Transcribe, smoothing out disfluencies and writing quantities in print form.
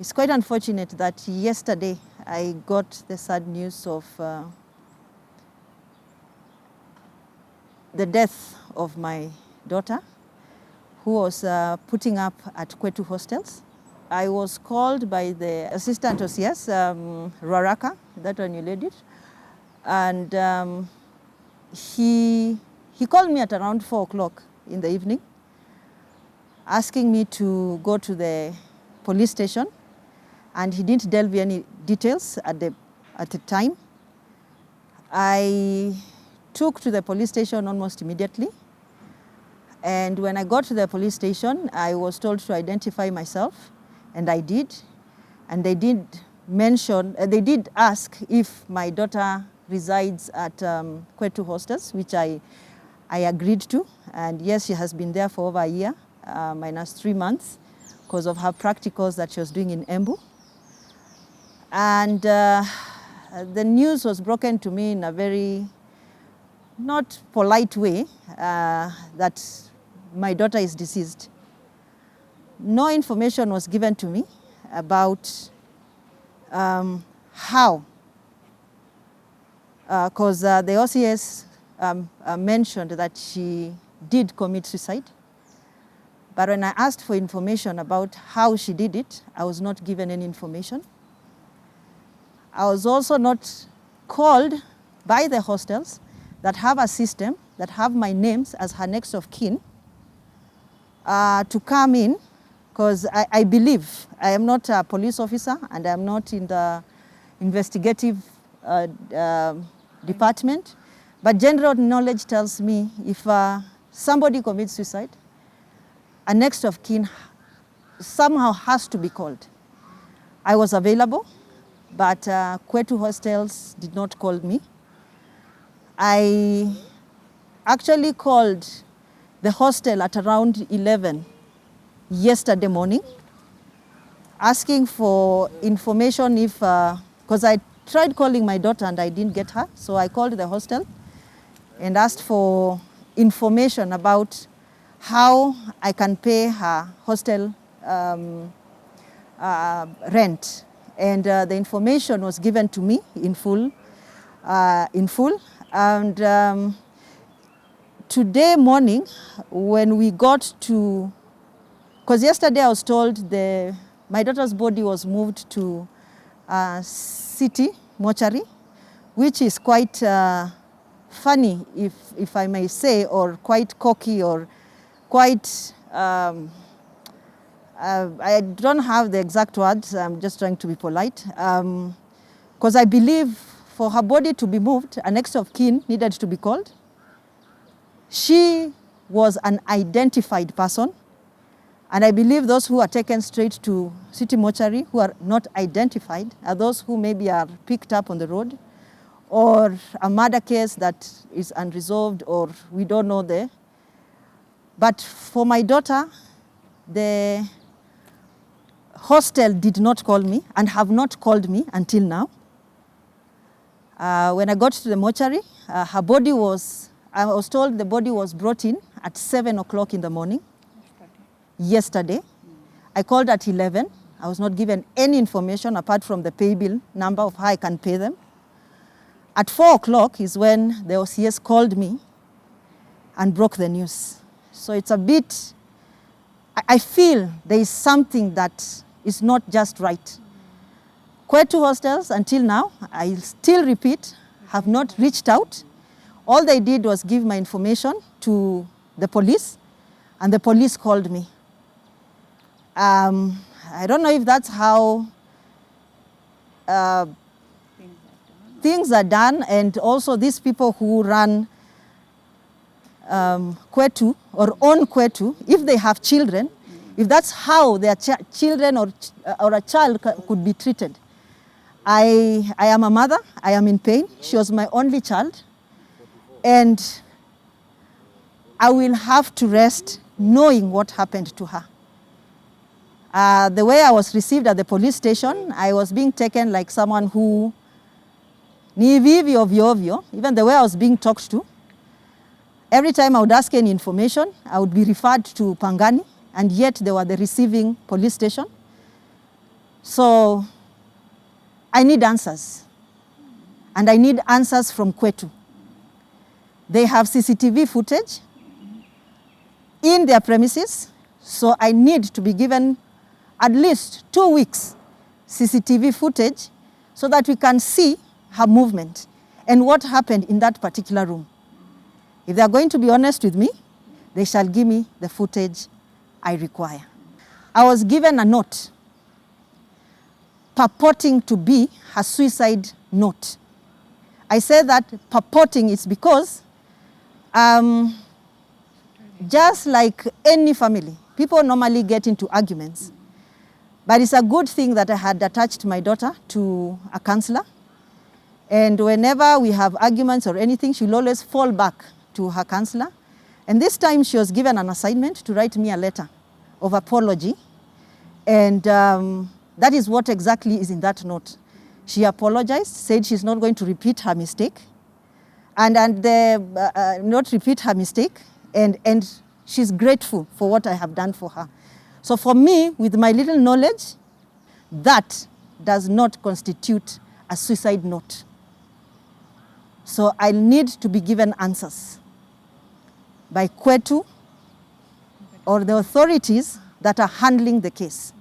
It's quite unfortunate that yesterday I got the sad news of the death of my daughter, who was putting up at Qwetu Hostels. I was called by the assistant OCS, Raraka, that one you led it, and he called me at around 4 o'clock in the evening, asking me to go to the police station, and he didn't delve any details at the time. I took to the police station almost immediately, and when I got to the police station, I was told to identify myself, and I did. And they did mention, they did ask if my daughter resides at Qwetu Hostels, which I agreed to. And yes, she has been there for over a year, minus 3 months, because of her practicals that she was doing in Embu. And the news was broken to me in a very not polite way, that my daughter is deceased. No information was given to me about how, because the OCS mentioned that she did commit suicide. But when I asked for information about how she did it, I was not given any information. I was also not called by the hostels that have a system, that have my names as her next of kin, to come in, because I believe I am not a police officer and I am not in the investigative department, but general knowledge tells me if somebody commits suicide, a next of kin somehow has to be called. I was available, but Qwetu Hostels did not call me. I actually called the hostel at around 11 yesterday morning, asking for information if, because I tried calling my daughter and I didn't get her, so I called the hostel and asked for information about how I can pay her hostel rent. And the information was given to me in full. And today morning, when we got to, because yesterday I was told my daughter's body was moved to city mortuary, which is quite funny, if I may say, or quite cocky, or quite, I don't have the exact words, I'm just trying to be polite, because I believe for her body to be moved, a next of kin needed to be called. She was an identified person, and I believe those who are taken straight to city mortuary who are not identified are those who maybe are picked up on the road, or a murder case that is unresolved, or we don't know there. But for my daughter, the hostel did not call me and have not called me until now. When I got to the mortuary, her body was, I was told the body was brought in at 7 o'clock in the morning. Yesterday. I called at 11. I was not given any information apart from the pay bill number of how I can pay them. At 4 o'clock is when the OCS called me and broke the news. So it's a bit, I feel there is something that is not just right. Qwetu Hostels, until now, I still repeat, have not reached out. All they did was give my information to the police, and the police called me. I don't know if that's how things are done, and also these people who run Qwetu or own Qwetu, if they have children, if that's how their children or a child could be treated. I am a mother, I am in pain. She was my only child, and I will have to rest knowing what happened to her. The way I was received at the police station, I was being taken like someone who, ni vivi ovyo ovyo, even the way I was being talked to. Every time I would ask any information, I would be referred to Pangani, and yet they were the receiving police station. So I need answers. And I need answers from Qwetu. They have CCTV footage in their premises, so I need to be given at least 2 weeks CCTV footage so that we can see her movement and what happened in that particular room. If they are going to be honest with me, they shall give me the footage I require. I was given a note purporting to be her suicide note. I say that purporting is because just like any family, people normally get into arguments. But it's a good thing that I had attached my daughter to a counselor. And whenever we have arguments or anything, she'll always fall back to her counselor. And this time she was given an assignment to write me a letter of apology. And that is what exactly is in that note. She apologized, said she's not going to repeat her mistake, not repeat her mistake, and she's grateful for what I have done for her. So for me, with my little knowledge, that does not constitute a suicide note. So I need to be given answers by Qwetu or the authorities that are handling the case.